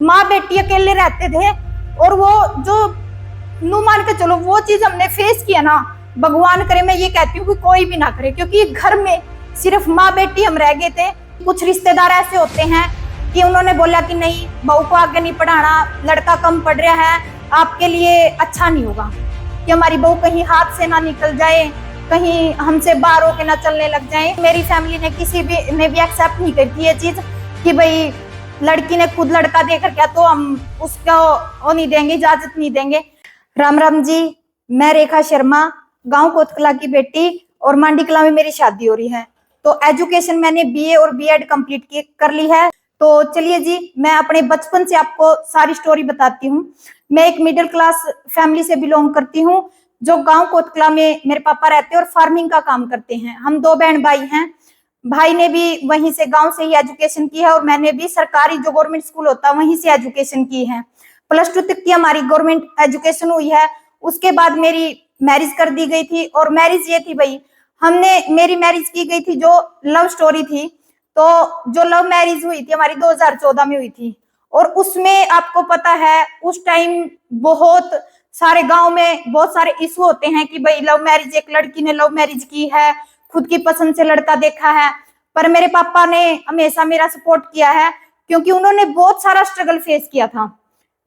माँ बेटी अकेले रहते थे और वो जो नू मान के चलो वो चीज हमने फेस किया ना, भगवान करे, मैं ये कहती हूँ कि कोई भी ना करे, क्योंकि घर में सिर्फ माँ बेटी हम रह गए थे। कुछ रिश्तेदार ऐसे होते हैं कि उन्होंने बोला कि नहीं, बहू को आगे नहीं पढ़ाना, लड़का कम पढ़ रहा है, आपके लिए अच्छा नहीं होगा कि हमारी बहू कहीं हाथ से ना निकल जाए, कहीं हमसे बाहर होके ना चलने लग जाए। मेरी फैमिली ने किसी भी ने भी एक्सेप्ट नहीं करी थी ये चीज कि भाई लड़की ने खुद लड़का देखकर क्या तो हम उसको वो नहीं देंगे, इजाजत नहीं देंगे। राम राम जी, मैं रेखा शर्मा, गांव कोतकला की बेटी, और मांडी कला में मेरी शादी हो रही है। तो एजुकेशन मैंने बीए और बीएड कंप्लीट कर ली है। तो चलिए जी, मैं अपने बचपन से आपको सारी स्टोरी बताती हूँ। मैं एक मिडिल क्लास फैमिली से बिलोंग करती हूँ, जो गांव कोतकला में मेरे पापा रहते हैं और फार्मिंग का काम करते हैं। हम दो बहन भाई हैं। भाई ने भी वहीं से गांव से ही एजुकेशन की है और मैंने भी सरकारी जो गवर्नमेंट स्कूल होता है वहीं से एजुकेशन की है। +2 तक की हमारी गवर्नमेंट एजुकेशन हुई है। उसके बाद मेरी मैरिज कर दी गई थी, और मैरिज ये थी भाई, मेरी मैरिज की गई थी जो लव स्टोरी थी। तो जो लव मैरिज हुई थी हमारी 2014 में हुई थी, और उसमें आपको पता है उस टाइम बहुत सारे गांव में बहुत सारे इशू होते हैं कि भाई लव मैरिज, एक लड़की ने लव मैरिज की है, खुद की पसंद से लड़का देखा है। पर मेरे पापा ने हमेशा मेरा सपोर्ट किया है, क्योंकि उन्होंने बहुत सारा स्ट्रगल फेस किया था।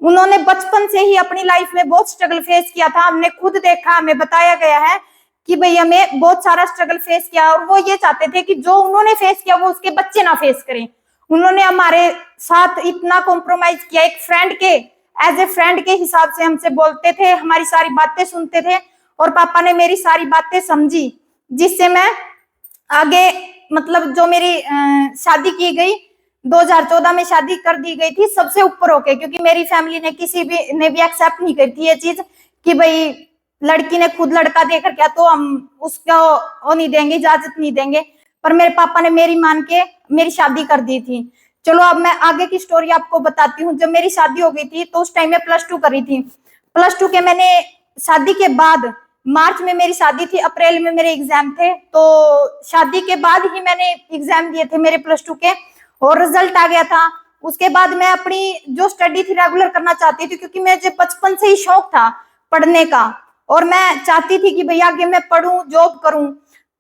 उन्होंने बचपन से ही अपनी लाइफ में बहुत स्ट्रगल फेस किया था। हमने खुद देखा, हमें बताया गया है कि भाई हमें बहुत सारा स्ट्रगल फेस किया, और वो ये चाहते थे कि जो उन्होंने फेस किया वो उसके बच्चे ना फेस करें। उन्होंने हमारे साथ इतना कॉम्प्रोमाइज किया, एक फ्रेंड के एज ए फ्रेंड के हिसाब से हमसे बोलते थे, हमारी सारी बातें सुनते थे, और पापा ने मेरी सारी बातें समझी, जिससे मैं आगे मतलब जो मेरी शादी की गई 2014 में शादी कर दी गई थी सबसे ऊपर होके, क्योंकि मेरी फैमिली ने किसी भी ने भी एक्सेप्ट नहीं करी थी ये चीज कि भाई लड़की ने खुद लड़का देखकर क्या तो हम उसको वो नहीं देंगे, इजाजत नहीं देंगे। पर मेरे पापा ने मेरी मान के मेरी शादी कर दी थी। चलो अब मैं आगे की स्टोरी आपको बताती हूँ। जब मेरी शादी हो गई थी तो उस टाइम में +2 करी थी। +2 के मैंने शादी के बाद, मार्च में मेरी शादी थी, अप्रैल में मेरे एग्जाम थे, तो शादी के बाद ही मैंने एग्जाम दिए थे मेरे +2 के, और रिजल्ट आ गया था। उसके बाद मैं अपनी जो स्टडी थी रेगुलर करना चाहती थी, क्योंकि मुझे बचपन से ही शौक था पढ़ने का, और मैं चाहती थी कि भैया आगे मैं पढ़ूं, जॉब करूं।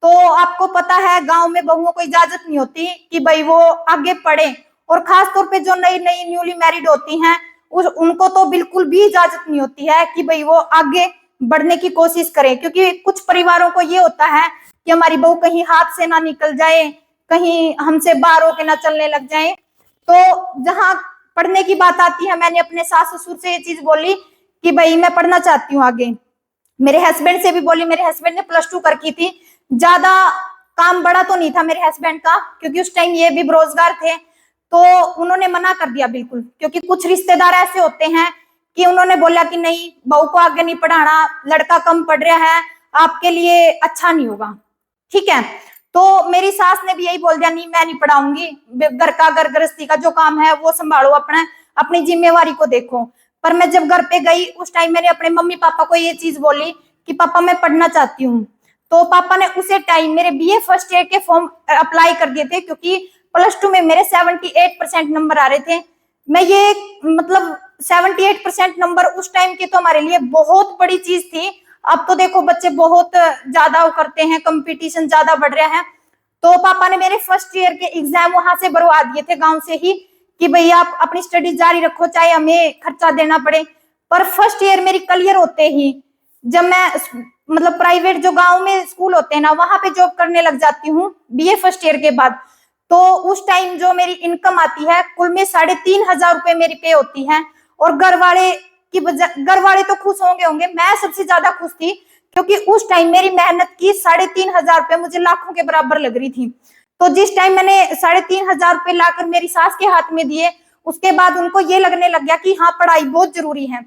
तो आपको पता है गांव में बहुओं को इजाजत नहीं होती कि भाई वो आगे पढ़े, और खास तौर पे जो नई नई न्यूली मैरिड होती हैं उनको तो बिल्कुल भी इजाजत नहीं होती है कि भाई वो आगे बढ़ने की कोशिश करें, क्योंकि कुछ परिवारों को ये होता है कि हमारी बहू कहीं हाथ से ना निकल जाए, कहीं हमसे बाहर होके ना चलने लग जाए। तो जहां पढ़ने की बात आती है, मैंने अपने सास ससुर से ये चीज बोली कि भाई मैं पढ़ना चाहती हूँ आगे। मेरे हस्बैंड से भी बोली, मेरे हस्बैंड ने +2 कर की थी। ज्यादा काम बड़ा तो नहीं था मेरे हस्बैंड का, क्योंकि उस टाइम ये भी बेरोजगार थे। तो उन्होंने मना कर दिया बिल्कुल, क्योंकि कुछ रिश्तेदार ऐसे होते हैं कि उन्होंने बोला कि नहीं, बहू को आगे नहीं पढ़ाना, लड़का कम पढ़ रहा है, आपके लिए अच्छा नहीं होगा। ठीक है, तो मेरी सास ने भी यही बोल दिया, नहीं मैं नहीं पढ़ाऊंगी, घर गृहस्थी का जो काम है वो संभालो, अपनी जिम्मेवारी को देखो। पर मैं जब घर पे गई उस टाइम मैंने अपने मम्मी पापा को ये चीज बोली कि पापा मैं पढ़ना चाहती हूँ। तो पापा ने उसे टाइम मेरे बीए फर्स्ट ईयर के फॉर्म अप्लाई कर दिए थे, क्योंकि +2 में मेरे 78% नंबर आ रहे थे। मैं ये मतलब 78% नंबर उस टाइम के तो हमारे लिए बहुत बड़ी चीज थी। अब तो देखो बच्चे बहुत ज्यादा करते हैं, कंपटीशन ज्यादा बढ़ रहा है। तो पापा ने मेरे फर्स्ट ईयर के एग्जाम वहां से भरवा दिए थे गांव से ही, कि भैया आप अपनी स्टडी जारी रखो चाहे हमें खर्चा देना पड़े। पर फर्स्ट ईयर मेरी क्लियर होते ही, जब मैं मतलब प्राइवेट जो गांव में स्कूल होते हैं ना वहां पे जॉब करने लग जाती हूँ बीए फर्स्ट ईयर के बाद, तो उस टाइम जो मेरी इनकम आती है कुल में 3,500 रुपए मेरी पे होती है। और घर वाले तो खुश होंगे, मैं सबसे ज्यादा खुश थी, क्योंकि उस टाइम मेरी मेहनत की 3,500 रुपए मुझे लाखों के बराबर लग रही थी। तो जिस टाइम मैंने 3,500 रुपए लाकर मेरी सास के हाथ में दिए, उसके बाद उनको ये लगने लग गया कि हाँ पढ़ाई बहुत जरूरी है।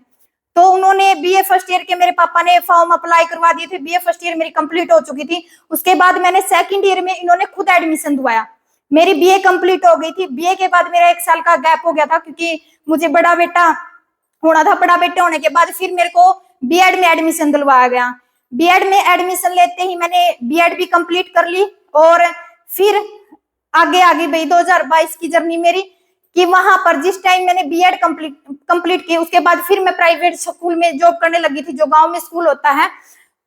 तो उन्होंने बीए फर्स्ट ईयर के मेरे पापा ने फॉर्म अप्लाई करवा दिए थे। बीए फर्स्ट ईयर मेरी कंप्लीट हो चुकी थी। उसके बाद मैंने सेकंड ईयर में इन्होंने खुद एडमिशन दिलवाया। मेरी बीए कंप्लीट हो गई थी। बीए के बाद मेरा 1 साल का गैप हो गया था, क्योंकि मुझे बड़ा बेटा होना था। बड़ा बेटे होने के बाद फिर मेरे को बीएड में एडमिशन दिलवाया गया। बीएड में एडमिशन लेते ही मैंने बीएड भी कंप्लीट कर ली, और फिर आगे आगे भाई 2022 की जर्नी मेरी कि वहां पर जिस टाइम मैंने बीएड कंप्लीट की, उसके बाद फिर मैं प्राइवेट स्कूल में जॉब करने लगी थी, जो गांव में स्कूल होता है।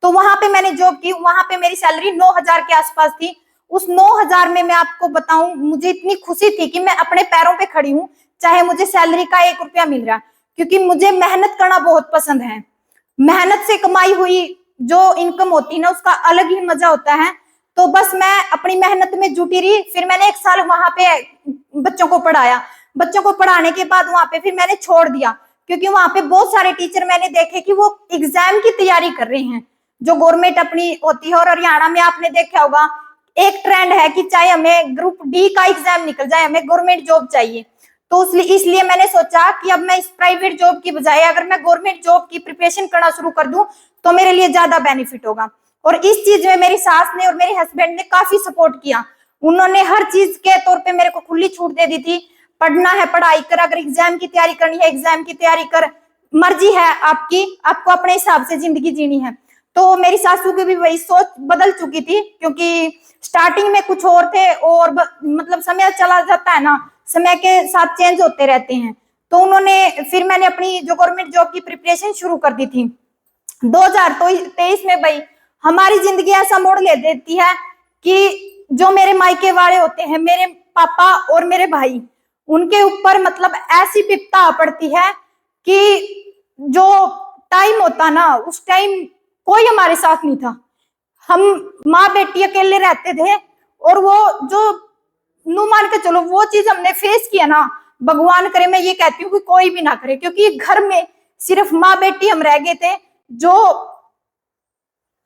तो वहां पे मैंने जॉब की, वहां पे मेरी सैलरी 9,000 के आसपास थी। उस 9,000 में मैं आपको बताऊं, मुझे इतनी खुशी थी कि मैं अपने पैरों पे खड़ी हूँ, चाहे मुझे सैलरी का 1 रुपया मिल रहा है, क्योंकि मुझे मेहनत करना बहुत पसंद है। मेहनत से कमाई हुई जो इनकम होती है ना, उसका अलग ही मजा होता है। तो बस मैं अपनी मेहनत में जुटी रही। फिर मैंने 1 साल वहां पे बच्चों को पढ़ाया। बच्चों को पढ़ाने के बाद वहां पे फिर मैंने छोड़ दिया, क्योंकि वहां पे बहुत सारे टीचर मैंने देखे कि वो एग्जाम की तैयारी कर रहे हैं, जो गवर्नमेंट अपनी होती है। और हरियाणा में आपने देखा होगा, एक ट्रेंड है कि चाहे हमें ग्रुप डी का एग्जाम निकल जाए, हमें गवर्नमेंट जॉब चाहिए। तो इसलिए मैंने सोचा कि अब मैं इस प्राइवेट जॉब की बजाय अगर मैं गवर्नमेंट जॉब की प्रिपरेशन करना शुरू कर दूं तो मेरे लिए ज्यादा बेनिफिट होगा। और इस चीज में मेरी सास ने और मेरे हस्बैंड ने काफी सपोर्ट किया। उन्होंने हर चीज के तौर पे मेरे को खुली छूट दे दी थी। पढ़ना है पढ़ाई कर, अगर एग्जाम की तैयारी करनी है एग्जाम की तैयारी कर, मर्जी है आपकी, आपको अपने हिसाब से जिंदगी जीनी है। तो मेरी सासू की भी वही सोच बदल चुकी थी, क्योंकि स्टार्टिंग में कुछ और थे और मतलब समय चला जाता है ना, समय के साथ चेंज होते रहते हैं। तो उन्होंने फिर मैंने अपनी जो गवर्नमेंट जॉब की प्रिपरेशन शुरू कर दी थी। 2023 में भाई हमारी जिंदगी ऐसा मोड़ ले देती है कि जो मेरे मायके वाले होते हैं, मेरे पापा और मेरे भाई, उनके ऊपर मतलब ऐसी विपदा आ पड़ती है कि जो टाइम होता ना, उस टाइम कोई हमारे साथ नहीं था। हम माँ बेटी अकेले रहते थे। और वो जो नू मान के चलो, वो चीज हमने फेस किया ना, भगवान करे, मैं ये कहती हूँ कि कोई भी ना करे, क्योंकि घर में सिर्फ माँ बेटी हम रह गए थे। जो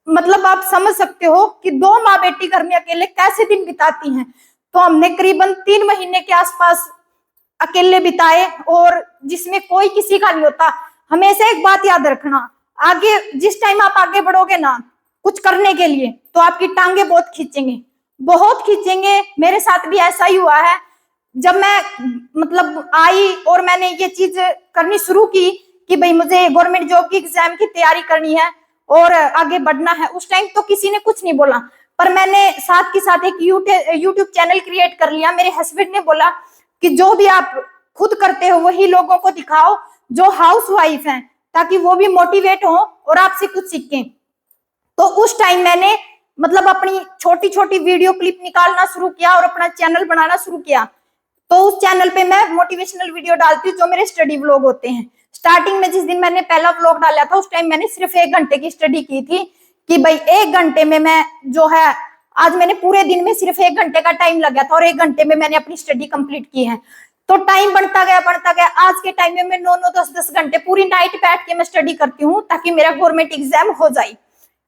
मतलब आप समझ सकते हो कि 2 माँ बेटी घर में अकेले कैसे दिन बिताती हैं। तो हमने करीबन 3 महीने के आसपास अकेले बिताए, और जिसमें कोई किसी का नहीं होता। हमेशा एक बात याद रखना, आगे जिस टाइम आप आगे बढ़ोगे ना कुछ करने के लिए, तो आपकी टांगे बहुत खींचेंगे, बहुत खींचेंगे। मेरे साथ भी ऐसा ही हुआ है। जब मैं मतलब आई और मैंने ये चीज करनी शुरू की कि भाई मुझे गवर्नमेंट जॉब की एग्जाम की तैयारी करनी है और आगे बढ़ना है, उस टाइम तो किसी ने कुछ नहीं बोला। पर मैंने साथ के साथ एक यूट्यूब चैनल क्रिएट कर लिया। मेरे हस्बैंड ने बोला कि जो भी आप खुद करते हो वही लोगों को दिखाओ जो हाउस वाइफ हैं, ताकि वो भी मोटिवेट हो और आपसे कुछ सीखें। तो उस टाइम मैंने मतलब अपनी छोटी छोटी वीडियो क्लिप निकालना शुरू किया और अपना चैनल बनाना शुरू किया। तो उस चैनल पे मैं मोटिवेशनल वीडियो डालती हूँ, जो मेरे स्टडी व्लॉग होते हैं। स्टार्टिंग में जिस दिन मैंने पहला व्लॉग डाला था, उस टाइम मैंने सिर्फ 1 घंटे की स्टडी की थी कि भाई 1 घंटे में मैं जो है, आज मैंने पूरे दिन में सिर्फ 1 घंटे का टाइम लगा था और 1 घंटे में मैंने अपनी स्टडी कंप्लीट की है। तो टाइम बढ़ता गया। आज के टाइम में मैं 9-9, 10-10 घंटे पूरी नाइट बैठ के मैं स्टडी करती हूँ, ताकि मेरा गवर्नमेंट एग्जाम हो जाए।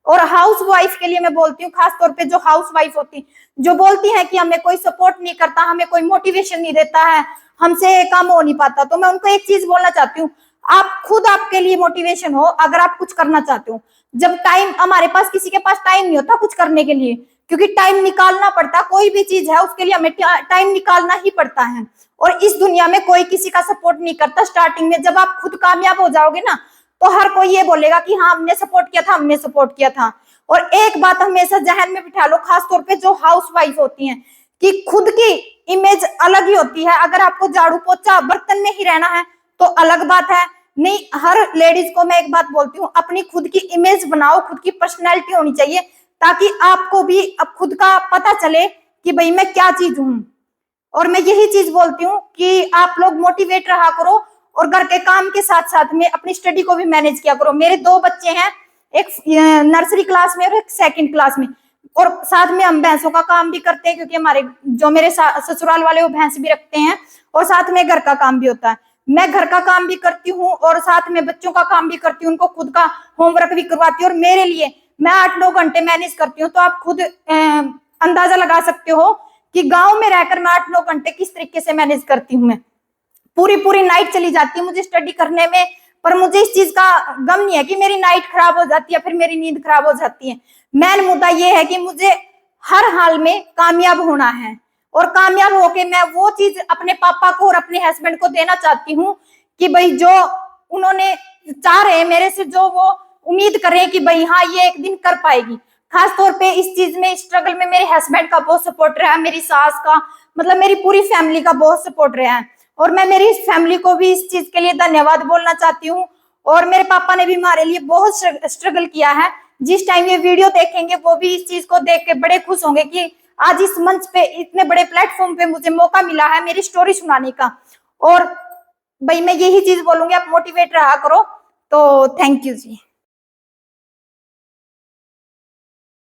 और हाउस वाइफ के लिए मैं बोलती हूँ, खास तौर पे जो हाउस वाइफ होती, जो बोलती है कि हमें कोई सपोर्ट नहीं करता, हमें कोई मोटिवेशन नहीं देता है, हमसे काम हो नहीं पाता, तो मैं उनको एक चीज बोलना चाहती हूँ, आप खुद आपके लिए मोटिवेशन हो। अगर आप कुछ करना चाहते हो, जब टाइम हमारे पास, किसी के पास टाइम नहीं होता कुछ करने के लिए, क्योंकि टाइम निकालना पड़ता, कोई भी चीज है उसके लिए हमें टाइम निकालना ही पड़ता है। और इस दुनिया में कोई किसी का सपोर्ट नहीं करता। स्टार्टिंग में जब आप खुद कामयाब हो जाओगे ना, तो हर कोई ये बोलेगा कि हाँ हमने सपोर्ट किया था, हमने सपोर्ट किया था। और एक बात हमेशा जहन में बिठा लो, खास तौर पे जो हाउस वाइफ होती हैं, कि खुद की इमेज अलग ही होती है। अगर आपको झाड़ू पोछा बर्तन में ही रहना है तो अलग बात है, नहीं, हर लेडीज को मैं एक बात बोलती हूँ, अपनी खुद की इमेज बनाओ, खुद की पर्सनैलिटी होनी चाहिए, ताकि आपको भी अब खुद का पता चले कि भाई मैं क्या चीज हूँ। और मैं यही चीज बोलती हूँ कि आप लोग मोटिवेट रहा करो और घर के काम के साथ साथ में अपनी स्टडी को भी मैनेज किया करो। मेरे 2 बच्चे हैं, एक नर्सरी क्लास में और एक 2nd क्लास में, और साथ में हम भैंसों का काम भी करते हैं, क्योंकि हमारे जो मेरे ससुराल वाले वो भैंस भी रखते हैं, और साथ में घर का काम भी होता है। मैं घर का काम भी करती हूँ और साथ में बच्चों का काम भी करती हूँ, उनको खुद का होमवर्क भी करवाती हूँ, और मेरे लिए मैं 8-9 घंटे मैनेज करती हूँ। तो आप खुद अंदाजा लगा सकते हो कि गाँव में रहकर मैं 8-9 घंटे किस तरीके से मैनेज करती हूँ। मैं पूरी नाइट चली जाती है मुझे स्टडी करने में, पर मुझे इस चीज का गम नहीं है कि मेरी नाइट खराब हो जाती है, फिर मेरी नींद खराब हो जाती है। मेन मुद्दा ये है कि मुझे हर हाल में कामयाब होना है, और कामयाब होके मैं वो चीज अपने पापा को और अपने हस्बैंड को देना चाहती हूँ कि भाई जो उन्होंने चाह रहे हैं मेरे से, जो वो उम्मीद कर रहे हैं कि भाई हाँ ये एक दिन कर पाएगी। खास तौर पे इस चीज में, स्ट्रगल में मेरे हस्बैंड का बहुत सपोर्ट रहा है, मेरी सास का, मतलब मेरी पूरी फैमिली का बहुत सपोर्ट रहा है। और मैं मेरी फैमिली को भी इस चीज के लिए धन्यवाद बोलना चाहती हूँ। और मेरे पापा ने भी हमारे लिए बहुत स्ट्रगल किया है। जिस टाइम ये वीडियो देखेंगे वो भी इस चीज को देख के बड़े खुश होंगे कि आज इस मंच पे, इतने बड़े प्लेटफॉर्म पे मुझे मौका मिला है मेरी स्टोरी सुनाने का। और भाई मैं यही चीज बोलूंगी, आप मोटिवेट रहा करो। तो थैंक यू जी।